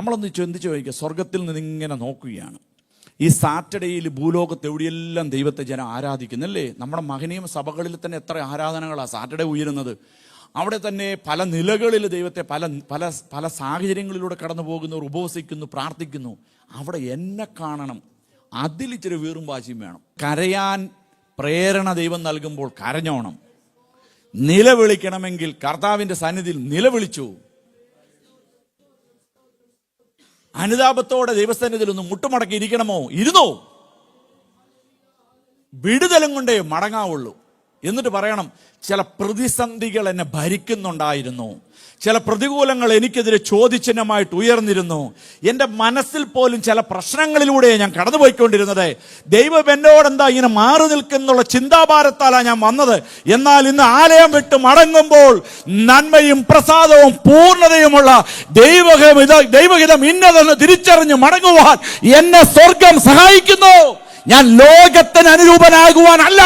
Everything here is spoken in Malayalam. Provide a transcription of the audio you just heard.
നമ്മളൊന്ന് ചിന്തിച്ച് ചോദിക്കുക, സ്വർഗത്തിൽ നിന്ന് ഇങ്ങനെ നോക്കുകയാണ്. ഈ സാറ്റർഡേയിൽ ഭൂലോകത്ത് എവിടെയെല്ലാം ദൈവത്തെ ജനം ആരാധിക്കുന്നല്ലേ. നമ്മുടെ മഹനീയ സഭകളിൽ തന്നെ എത്ര ആരാധനകളാണ് സാറ്റർഡേ ഉയരുന്നത്. അവിടെ തന്നെ പല നിലകളിൽ ദൈവത്തെ പല പല പല സാഹചര്യങ്ങളിലൂടെ കടന്നു പോകുന്നവർ ഉപവസിക്കുന്നു, പ്രാർത്ഥിക്കുന്നു. അവിടെ എന്നെ കാണണം, അതിലിച്ചിരി വീറും വാശിയും വേണം. കരയാൻ പ്രേരണ ദൈവം നൽകുമ്പോൾ കരഞ്ഞോണം. നിലവിളിക്കണമെങ്കിൽ കർത്താവിൻ്റെ സന്നിധിയിൽ നിലവിളിച്ചു. അനുതാപത്തോടെ ദൈവസന്നിധിയിൽ ഒന്ന് മുട്ടുമടക്കി ഇരിക്കണമോ? ഇരുന്നോ. വിടുതലും കൊണ്ടേ മടങ്ങാവുള്ളൂ. എന്നിട്ട് പറയണം, ചില പ്രതിസന്ധികൾ എന്നെ ഭരിക്കുന്നുണ്ടായിരുന്നു, ചില പ്രതികൂലങ്ങൾ എനിക്കെതിരെ ചോദ്യചിഹ്നമായിട്ട് ഉയർന്നിരുന്നു. എൻ്റെ മനസ്സിൽ പോലും ചില പ്രശ്നങ്ങളിലൂടെ ഞാൻ കടന്നുപോയിക്കൊണ്ടിരുന്നത്. ദൈവം എന്നോട് എന്താ ഇങ്ങനെ മാറി നിൽക്കുന്നുള്ള ചിന്താഭാരത്താലാണ് ഞാൻ വന്നത്. എന്നാൽ ഇന്ന് ആലയം വിട്ട് മടങ്ങുമ്പോൾ നന്മയും പ്രസാദവും പൂർണ്ണതയുമുള്ള ദൈവഹിതം ഇന്നതെന്ന് തിരിച്ചറിഞ്ഞ് മടങ്ങുവാൻ എന്നെ സ്വർഗം സഹായിക്കുന്നു. ഞാൻ ലോകത്തിന് അനുരൂപനാകുവാനല്ല,